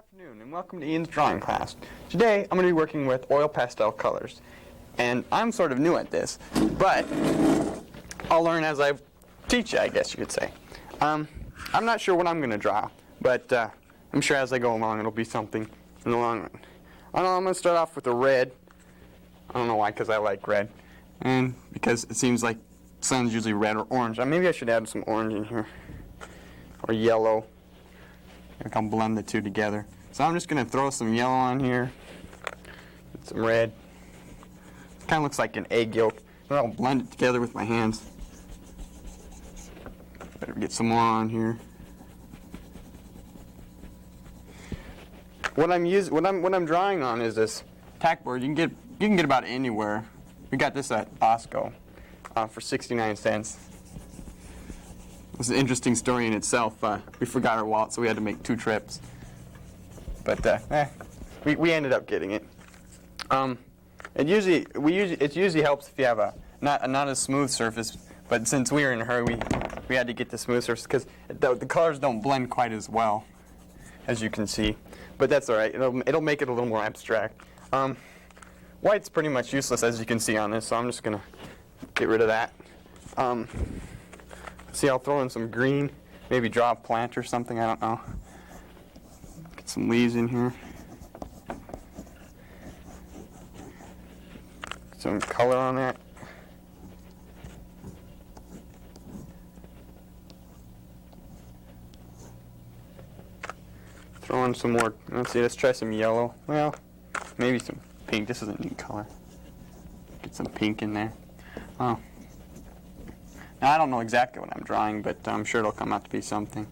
Afternoon and welcome to Ian's drawing class. Today I'm going to be working with oil pastel colors, and I'm sort of new at this, but I'll learn as I teach it, I guess you could say. I'm not sure what I'm going to draw, but I'm sure as I go along it'll be something in the long run. I'm going to start off with a red. I don't know why, because I like red, and because it seems like sun's usually red or orange. Maybe I should add some orange in here, or yellow. I'll blend the two together. So I'm just going to throw some yellow on here, some red. It kind of looks like an egg yolk. But I'll blend it together with my hands. Better get some more on here. What I'm drawing on is this tack board. You can get about anywhere. We got this at Costco for 69 cents. It's an interesting story in itself. We forgot our wallet, so we had to make 2 trips. But we ended up getting it. It usually helps if you have a not a smooth surface. But since we were in a hurry, we had to get the smooth surface because the colors don't blend quite as well, as you can see. But that's all right. It'll make it a little more abstract. White's pretty much useless, as you can see on this, so I'm just gonna get rid of that. See, I'll throw in some green, maybe draw a plant or something, I don't know. Get some leaves in here. Some color on that. Throw in some more, let's try some yellow. Well, maybe some pink. This is a neat color. Get some pink in there. Oh. Now, I don't know exactly what I'm drawing, but I'm sure it'll come out to be something.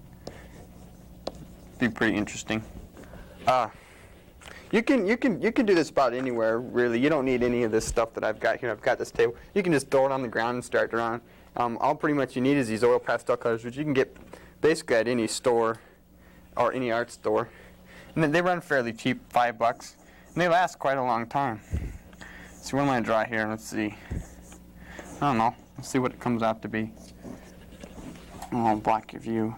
Be pretty interesting. You can do this about anywhere, really. You don't need any of this stuff that I've got here. I've got this table. You can just throw it on the ground and start drawing. All pretty much you need is these oil pastel colors, which you can get basically at any store or any art store. And they run fairly cheap, $5, and they last quite a long time. So what am I going to draw here? Let's see. I don't know. Let's see what it comes out to be. I'll block your view.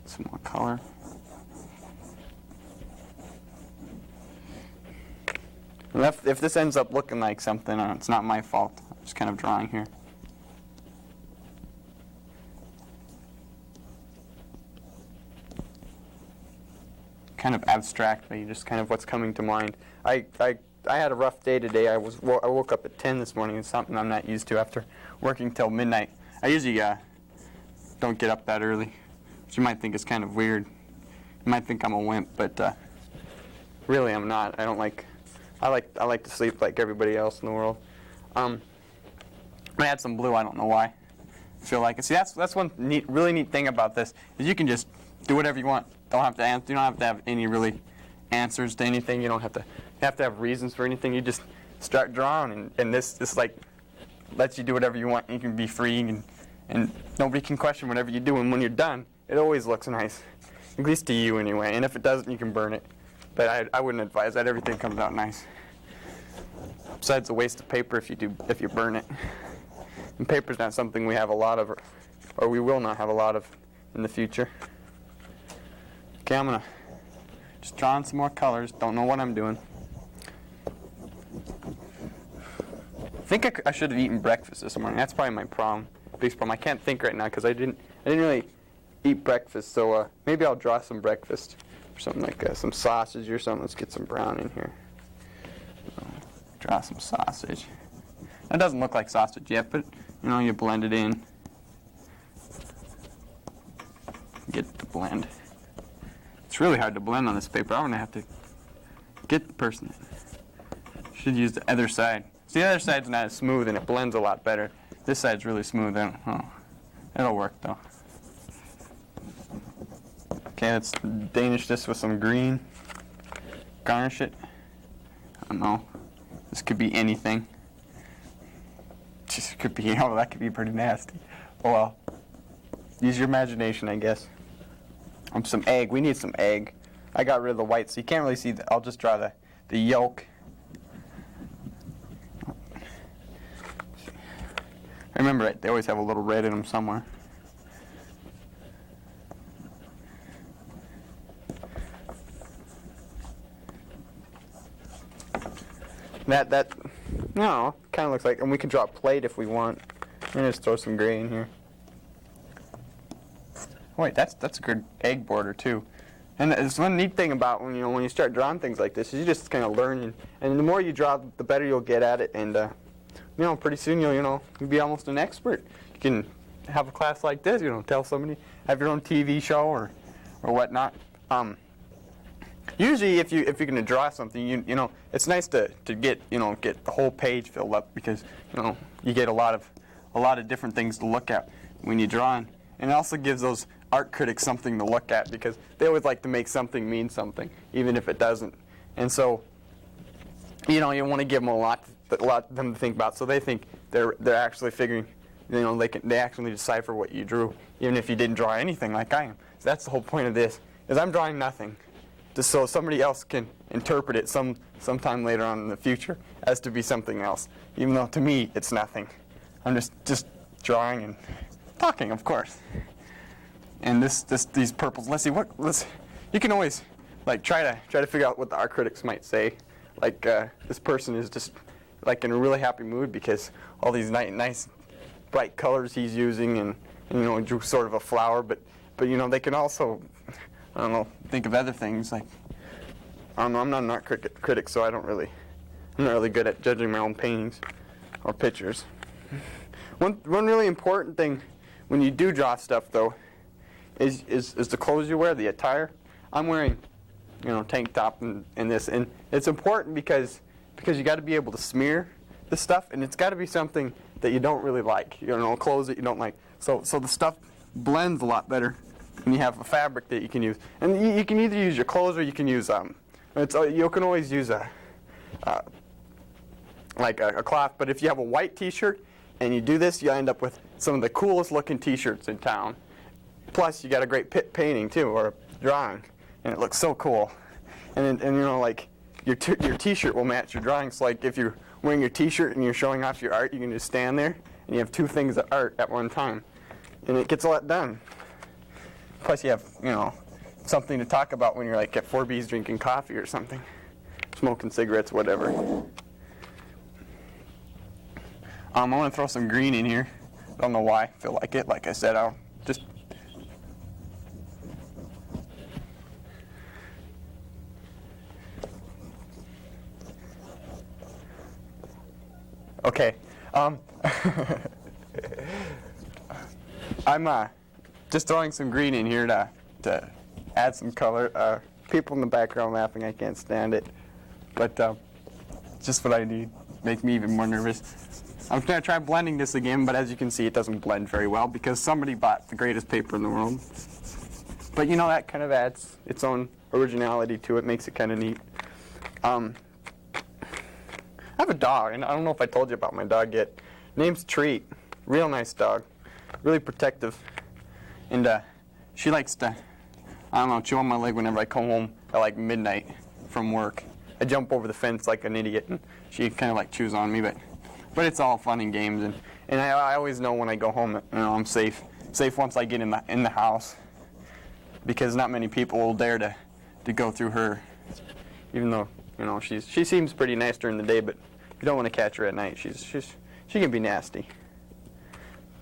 Some more color. And if this ends up looking like something, it's not my fault. I'm just kind of drawing here. Kind of abstract, but just kind of what's coming to mind. I had a rough day today. I woke up at 10 this morning. It's something I'm not used to after working till midnight. I usually don't get up that early, which you might think is kind of weird. You might think I'm a wimp, but really I'm not. I like to sleep like everybody else in the world. I had some blue. I don't know why. I feel like it. See, that's one really neat thing about this is you can just do whatever you want. You don't have to have any really answers to anything. You have to have reasons for anything. You just start drawing, and this like lets you do whatever you want. You can be free, and nobody can question whatever you do. And when you're done, it always looks nice, at least to you anyway. And if it doesn't, you can burn it. But I wouldn't advise that. Everything comes out nice. Besides, a waste of paper if you burn it. And paper's not something we have a lot of, or we will not have a lot of in the future. Okay, I'm gonna just draw in some more colors. Don't know what I'm doing. I think I should have eaten breakfast this morning. That's probably my biggest problem. I can't think right now because I didn't really eat breakfast. So maybe I'll draw some breakfast or something like some sausage or something. Let's get some brown in here. Draw some sausage. That doesn't look like sausage yet, but you blend it in. Get the blend. It's really hard to blend on this paper. I'm gonna have to get the person. Should use the other side. See, the other side's not as smooth and it blends a lot better. This side's really smooth. It'll work though. Okay, let's Danish this with some green. Garnish it. I don't know. This could be anything. Just could be. That could be pretty nasty. Oh well. Use your imagination, I guess. Some egg. We need some egg. I got rid of the white, so you can't really see. I'll just draw the yolk. Remember, they always have a little red in them somewhere. That no, kind of looks like, and we can draw a plate if we want. And just throw some gray in here. Wait, that's a good egg border too. And it's one neat thing about when you start drawing things like this is you just kind of learn, and the more you draw, the better you'll get at it, and pretty soon you'll be almost an expert. You can have a class like this, tell somebody, have your own TV show or whatnot. Usually, if you're going to draw something, it's nice to get get the whole page filled up, because you get a lot of different things to look at when you're drawing, and it also gives those art critics something to look at, because they always like to make something mean something, even if it doesn't. And so, you want to give them a lot of them to think about, so they think they're actually figuring, they actually decipher what you drew, even if you didn't draw anything like I am. So that's the whole point of this, is I'm drawing nothing, just so somebody else can interpret it sometime later on in the future as to be something else, even though to me it's nothing. I'm just drawing and talking, of course. And these purples. Let's see you can always try to figure out what the art critics might say. This person is just in a really happy mood because all these nice bright colors he's using, and drew sort of a flower, but they can also, I don't know, think of other things I don't know. I'm not an art critic, so I'm not really good at judging my own paintings or pictures. One really important thing when you do draw stuff, though, is the clothes you wear, the attire. I'm wearing, tank top and this, and it's important because you got to be able to smear the stuff, and it's got to be something that you don't really like, clothes that you don't like. So the stuff blends a lot better when you have a fabric that you can use, and you can either use your clothes or you can use you can always use a cloth. But if you have a white T-shirt and you do this, you end up with some of the coolest looking T-shirts in town. Plus, you got a great painting too, or drawing, and it looks so cool. And your T-shirt will match your drawing. So if you're wearing your T-shirt and you're showing off your art, you can just stand there and you have two things of art at one time, and it gets a lot done. Plus, you have something to talk about when you're at 4B's drinking coffee or something, smoking cigarettes, whatever. I want to throw some green in here. I don't know why. I feel like it. Like I said, I'll just. Okay. I'm just throwing some green in here to add some color. People in the background laughing, I can't stand it. But just what I need. Make me even more nervous. I'm going to try blending this again, but as you can see, it doesn't blend very well because somebody bought the greatest paper in the world. But that kind of adds its own originality to it, makes it kind of neat. I have a dog, and I don't know if I told you about my dog yet. Name's Treat. Real nice dog. Really protective. And she likes to, chew on my leg whenever I come home at midnight from work. I jump over the fence like an idiot, and she kind of chews on me, but it's all fun and games, and I always know when I go home that I'm safe once I get in the house, because not many people will dare to go through her, even though she seems pretty nice during the day, but you don't want to catch her at night. She can be nasty.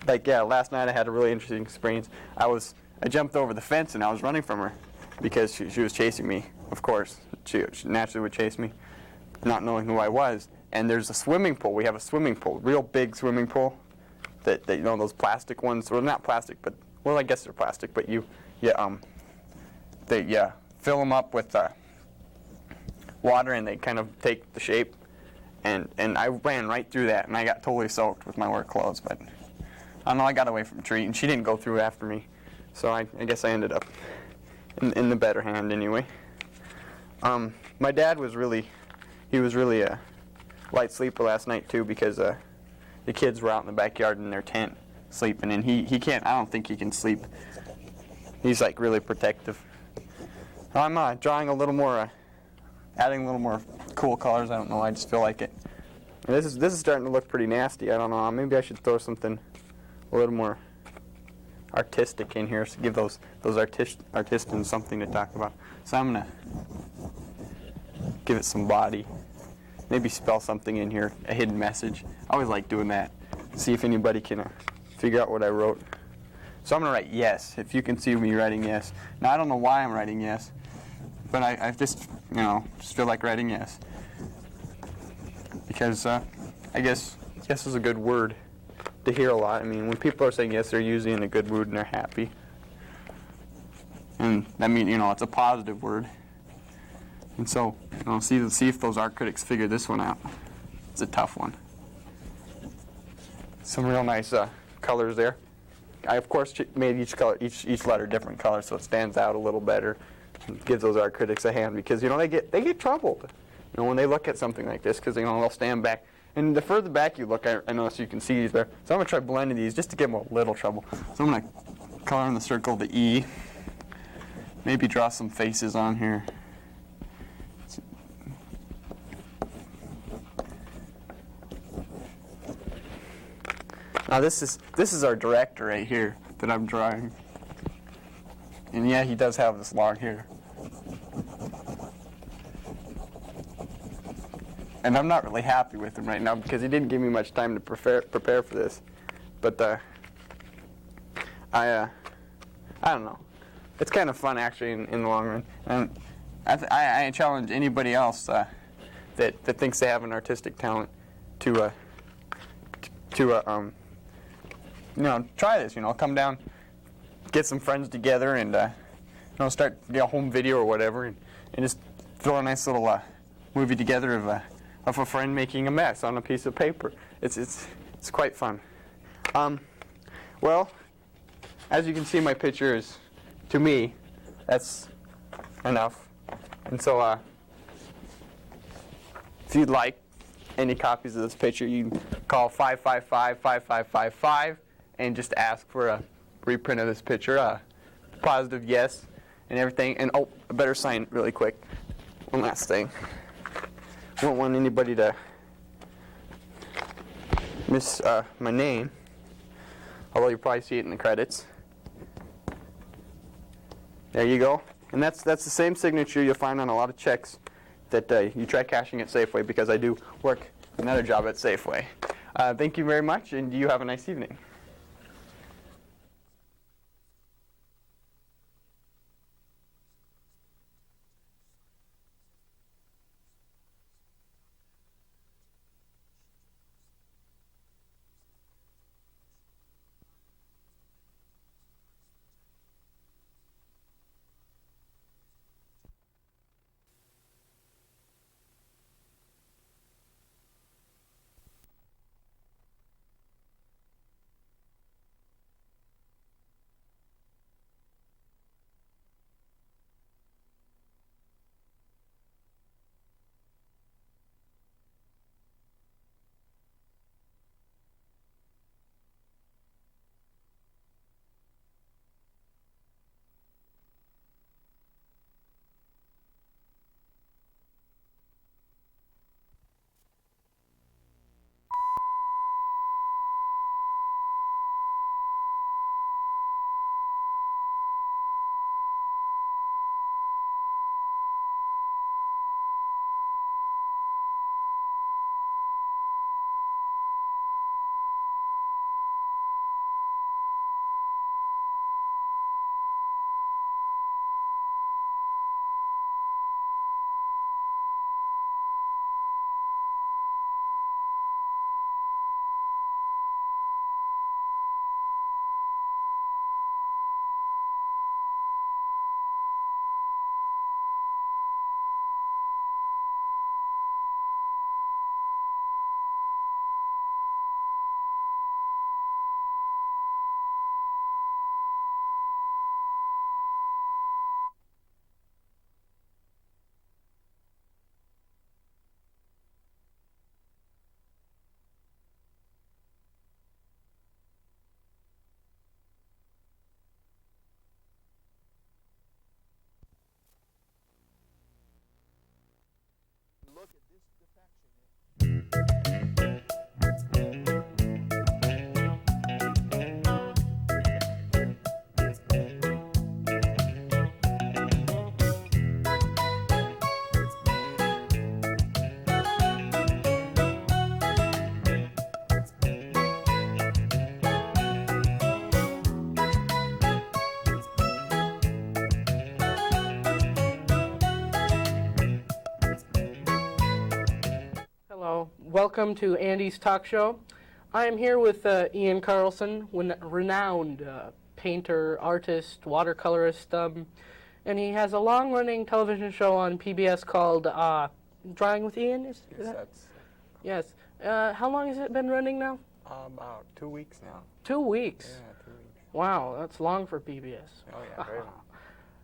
Last night I had a really interesting experience. I jumped over the fence and I was running from her because she was chasing me. Of course, she naturally would chase me, not knowing who I was. And there's a swimming pool. We have a swimming pool, real big swimming pool. That those plastic ones. Well, not plastic, but I guess they're plastic. But they fill them up with water, and they kind of take the shape. And I ran right through that, and I got totally soaked with my work clothes. But I don't know. I got away from Treat, and she didn't go through after me. So I guess I ended up in the better hand anyway. My dad was really a light sleeper last night too, because the kids were out in the backyard in their tent sleeping, and he can't. I don't think he can sleep. He's really protective. I'm drawing a little more, adding a little more cool colors. I don't know. I just feel like it. And this is starting to look pretty nasty. I don't know. Maybe I should throw something a little more artistic in here to give those artisans something to talk about. So I'm gonna give it some body. maybe spell something in here, a hidden message. I always like doing that. See if anybody can figure out what I wrote. So I'm going to write yes, if you can see me writing yes. Now, I don't know why I'm writing yes, but I just, just feel like writing yes. Because I guess yes is a good word to hear a lot. I mean, when people are saying yes, they're usually in a good mood and they're happy. And that means, it's a positive word. And so, see if those art critics figure this one out. It's a tough one. Some real nice colors there. I, of course, made each letter different color so it stands out a little better and gives those art critics a hand because, they get troubled, when they look at something like this because, they'll stand back. And the further back you look, I know so you can see these there. So I'm going to try blending these just to give them a little trouble. So I'm going to color in the circle the E. Maybe draw some faces on here. Now this is our director right here that I'm drawing. And yeah, he does have this long hair. And I'm not really happy with him right now because he didn't give me much time to prepare for this. But I don't know. It's kind of fun actually in the long run. And I challenge anybody else that thinks they have an artistic talent to try this. Come down, get some friends together, and start a home video or whatever, and just throw a nice little movie together of a friend making a mess on a piece of paper. It's quite fun. Well, as you can see, my picture is, to me, that's enough. And so, if you'd like any copies of this picture, you can call 555-5555 and just ask for a reprint of this picture, positive yes, and everything. And I better sign really quick. One last thing. I don't want anybody to miss my name, although you probably see it in the credits. There you go. And that's the same signature you'll find on a lot of checks that you try cashing at Safeway, because I do work another job at Safeway. Thank you very much, and you have a nice evening. welcome to Andy's Talk Show. I am here with Ian Carlson, renowned painter, artist, watercolorist, and he has a long-running television show on PBS called Drawing with Ian. Yes, that's Yes. How long has it been running now? about 2 weeks now. 2 weeks. Yeah, 2 weeks. Wow, that's long for PBS. Oh yeah, very long.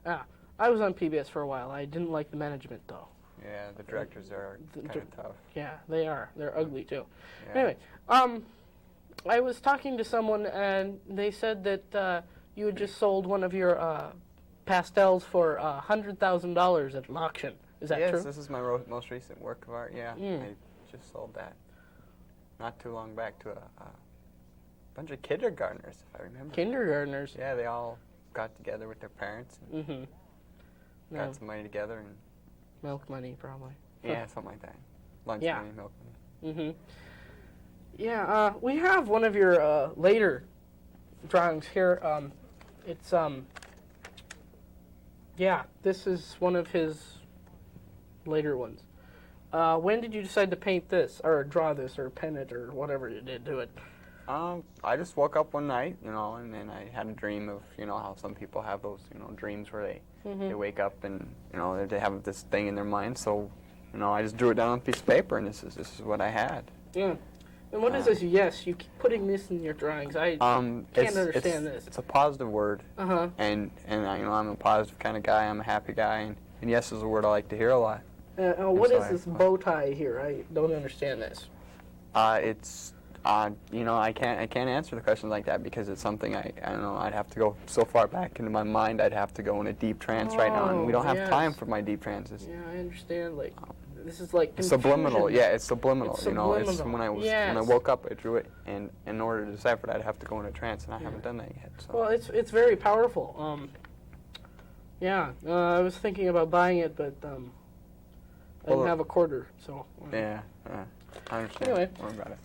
Yeah, I was on PBS for a while. I didn't like the management though. Yeah, the directors are kind of tough. Yeah, they are. They're ugly too. Yeah. Anyway, I was talking to someone and they said that you had just sold one of your pastels for $100,000 at an auction. Is that true? Yes, this is my most recent work of art. Yeah, I just sold that not too long back to a bunch of kindergartners, if I remember. Kindergartners. Yeah, they all got together with their parents and got some money together and milk money, probably. yeah, something like that. Lunch Yeah. money, milk money. Yeah, we have one of your later drawings here. It's yeah, this is one of his later ones. When did you decide to paint this, or draw this, or pen it, or whatever you did to it? I just woke up one night, and then I had a dream of, how some people have those, dreams where they wake up and, they have this thing in their mind. So, I just drew it down on a piece of paper, and this is what I had. Yeah. And what is this? Yes, you keep putting this in your drawings. I can't understand this. It's a positive word. And I'm a positive kind of guy. I'm a happy guy, and yes is a word I like to hear a lot. What is this bow tie here? I don't understand this. It's I can't answer the question like that because it's something I don't know. I'd have to go so far back into my mind. I'd have to go in a deep trance right now, and we don't have time for my deep trances. Yeah, I understand. Like this is like subliminal. Yeah, it's subliminal. It's It's when I woke up, I drew it, and in order to decipher it, I'd have to go into a trance, and I haven't done that yet. So. Well, it's very powerful. Yeah, I was thinking about buying it, but I didn't have a quarter, so. Yeah. I understand. Anyway, more about it.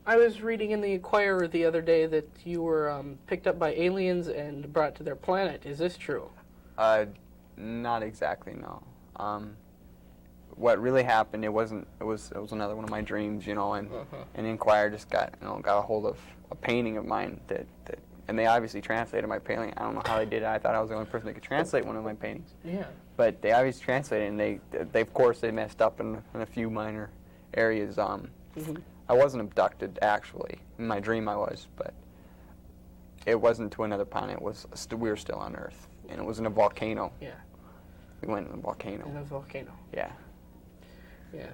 I was reading in the Inquirer the other day that you were picked up by aliens and brought to their planet. Is this true? Not exactly, no. What really happened? It was another one of my dreams, and the Inquirer just got a hold of a painting of mine that and they obviously translated my painting. I don't know how they did it. I thought I was the only person that could translate one of my paintings. Yeah. But they obviously translated, and they of course messed up in a few minor areas. I wasn't abducted actually. In my dream I was, but it wasn't to another planet. We were still on Earth, and it was in a volcano. Yeah. We went in a volcano. In a volcano. Yeah. Yeah.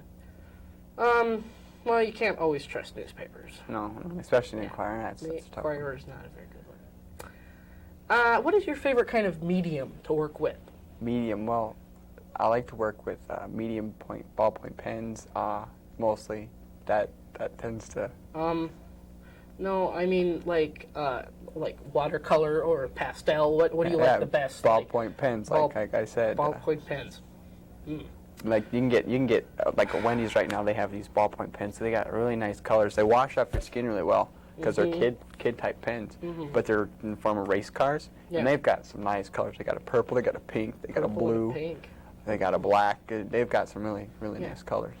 Well, you can't always trust newspapers. No, especially the Inquirer. That's the tough. Inquirer is not a very good one. What is your favorite kind of medium to work with? Medium. Well, I like to work with medium ballpoint pens. Mostly. That tends to. No, I mean like watercolor or pastel. What do you like the best? Ballpoint pens, like I said. Ballpoint pens. Like you can get like at Wendy's right now. They have these ballpoint pens. So they got really nice colors. They wash off your skin really well because they're kid type pens, but they're in the form of race cars, and they've got some nice colors. They got a purple, they got a pink, they got a blue, they got a black. They've got some really nice colors,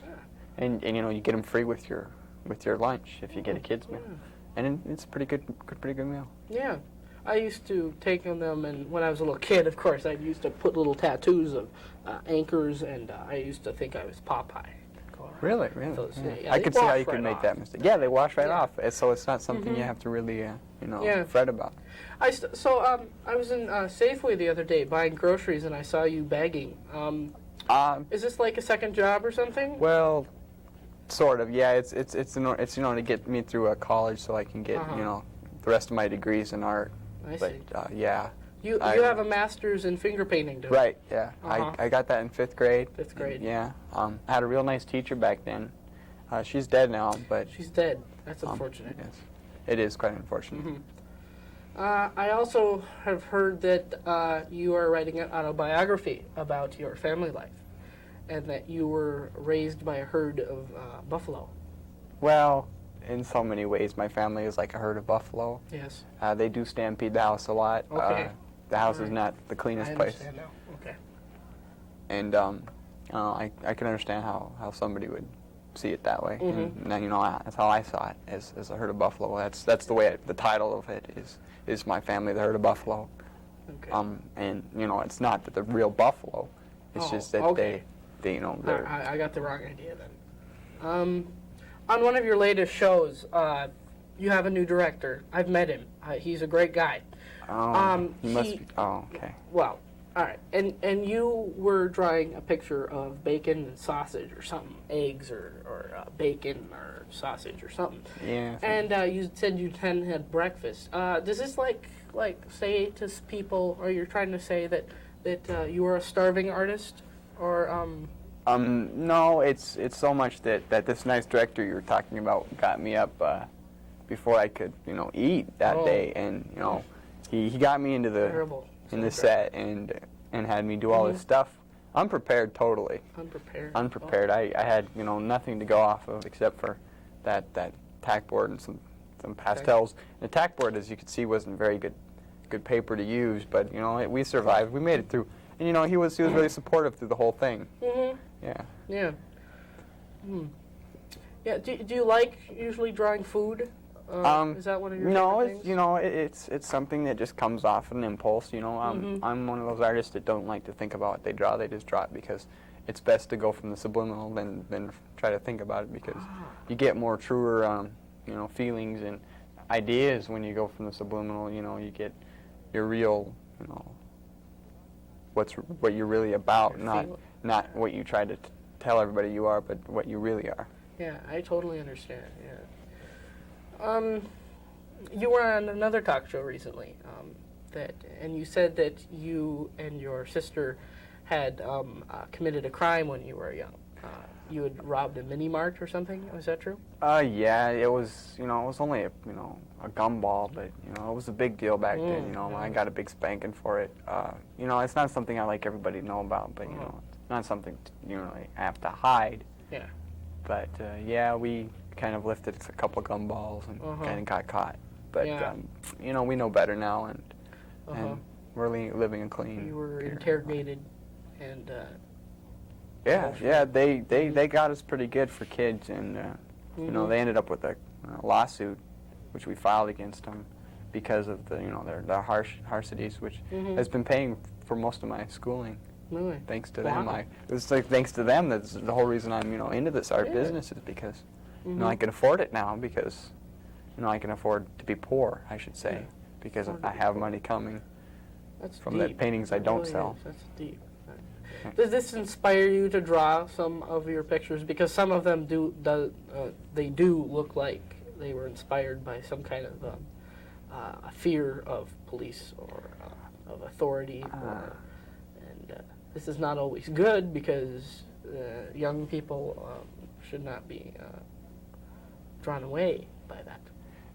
and you get them free with your lunch if you get a kid's meal, and it's a pretty good meal. Yeah. I used to take on them, and when I was a little kid, of course, I used to put little tattoos of anchors, and I used to think I was Popeye. Really? So, yeah. I could see how you could make that mistake. Yeah, they wash right off, so it's not something you have to really, fret about. I was in Safeway the other day buying groceries, and I saw you bagging. Is this like a second job or something? Well, sort of. Yeah, it's to get me through college so I can get the rest of my degrees in art. I see. Yeah. You have a master's in finger painting, don't you? Right, yeah. I got that in 5th grade. 5th grade. Yeah. I had a real nice teacher back then. She's dead now, but... She's dead. That's unfortunate. Yes. It is quite unfortunate. I also have heard that you are writing an autobiography about your family life, and that you were raised by a herd of buffalo. Well, in so many ways, my family is like a herd of buffalo. Yes. They do stampede the house a lot. Okay. The house is not the cleanest place. I understand now. Okay. And I can understand how somebody would see it that way. Mm-hmm. And you know, that's how I saw it as a herd of buffalo. That's the way the title of it is my family, the herd of buffalo. Okay. And you know, it's not that they're real buffalo. It's just that okay. they you know, they're, I got the wrong idea then. On one of your latest shows, you have a new director. I've met him. He's a great guy. he must be. Oh, okay. Well, all right. And you were drawing a picture of bacon and sausage or something, eggs or bacon or sausage or something. Yeah. And you said you had breakfast. Does this like say to people, or you're trying to say that you are a starving artist, or No, it's so much that this nice director you were talking about got me up before I could, you know, eat that day, and you know, he got me into the set and had me do all this stuff, unprepared, totally. Unprepared. I had, you know, nothing to go off of except for that tack board and some pastels. And the tack board, as you could see, wasn't very good paper to use, but you know, we survived. We made it through. And you know, he was really supportive through the whole thing. Mm-hmm. Yeah. Yeah. Hmm. Yeah. Do you like usually drawing food? Is that one of your favorite things? You know, it's something that just comes off an impulse. You know, I'm one of those artists that don't like to think about what they draw. They just draw it because it's best to go from the subliminal than try to think about it, because you get more truer, you know, feelings and ideas when you go from the subliminal. You know, you get your real, you know, what you're really about, not what you try to tell everybody you are, but what you really are. Yeah, I totally understand. Yeah. You were on another talk show recently, and you said that you and your sister had committed a crime when you were young. You had robbed a mini mart or something. Was that true? Yeah, it was. You know, it was only a gumball, but you know, it was a big deal back then. You know, I got a big spanking for it. You know, it's not something I like everybody to know about, but you know, it's not something you know I have to hide. Yeah. But yeah, we kind of lifted a couple gumballs and kind of got caught. But you know, we know better now, and we're living a clean. You were interrogated, and yeah, they got us pretty good for kids, and you know, they ended up with a lawsuit, which we filed against them because of the their harsities, which has been paying for most of my schooling. Really? Thanks to them, it's like thanks to them that's the whole reason I'm into this art business, is because you know, I can afford it now, because you know, I can afford to be poor, I should say, because I have money coming from the paintings I don't sell. That's deep. Does this inspire you to draw some of your pictures? Because some of them do look like they were inspired by some kind of a fear of police or of authority. And this is not always good, because young people should not be drawn away by that.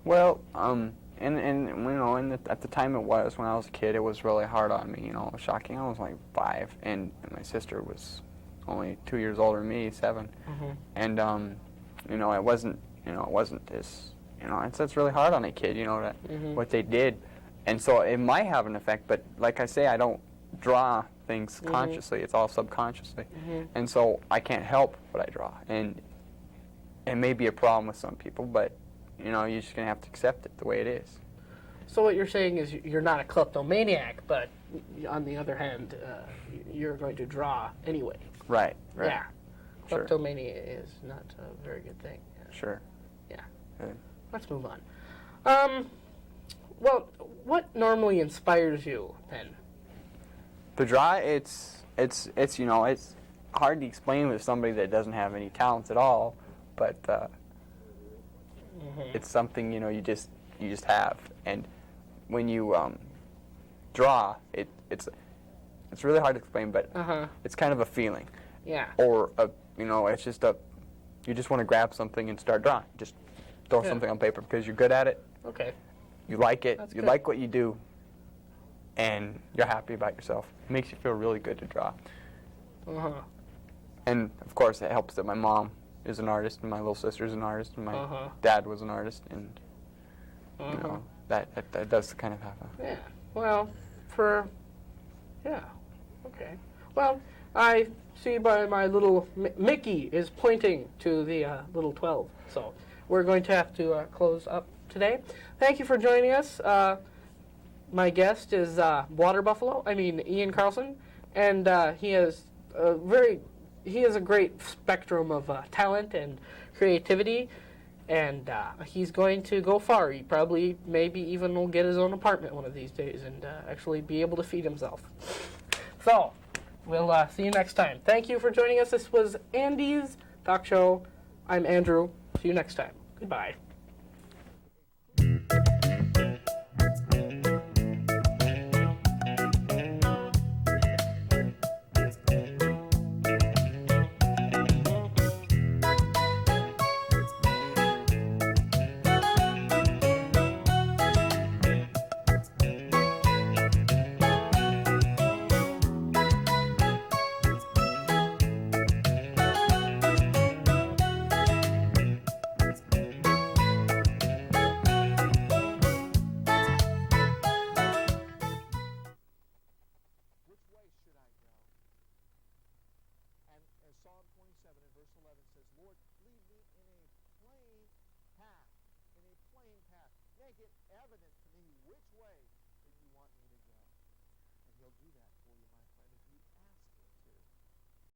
Well, and you know, at the time when I was a kid, it was really hard on me. You know, it was shocking. I was like 5, and my sister was only 2 years older than me, 7. And you know, it wasn't as, you know, it's really hard on a kid. You know, that what they did, and so it might have an effect. But like I say, I don't draw things consciously. It's all subconsciously, and so I can't help what I draw, and it may be a problem with some people, but you know, you're just gonna have to accept it the way it is. So what you're saying is you're not a kleptomaniac, but on the other hand, you're going to draw anyway. Right. Yeah. Sure. Kleptomania is not a very good thing. Sure. Yeah. Good. Let's move on. Well, what normally inspires you then? To draw, it's you know, it's hard to explain with somebody that doesn't have any talents at all, but it's something, you know, you just have, and when you draw, it's really hard to explain, but it's kind of a feeling. Yeah. Or you know, it's just you just want to grab something and start drawing. Just throw something on paper because you're good at it. Okay. You like it. That's you good. like what you do, and you're happy about yourself. It makes you feel really good to draw. And of course, it helps that my mom is an artist, and my little sister's an artist, and my dad was an artist, and you know, that does kind of have a... Yeah. Well, okay. Well, I see by my little Mickey is pointing to the little 12. So we're going to have to close up today. Thank you for joining us. My guest is Ian Carlson, and he has a great spectrum of talent and creativity, and he's going to go far. He probably, maybe even will get his own apartment one of these days and actually be able to feed himself. So, we'll see you next time. Thank you for joining us. This was Andy's Talk Show. I'm Andrew. See you next time. Goodbye. Psalm 27 and verse 11 says, Lord, lead me in a plain path, Make it evident to me which way that you want me to go. And he'll do that.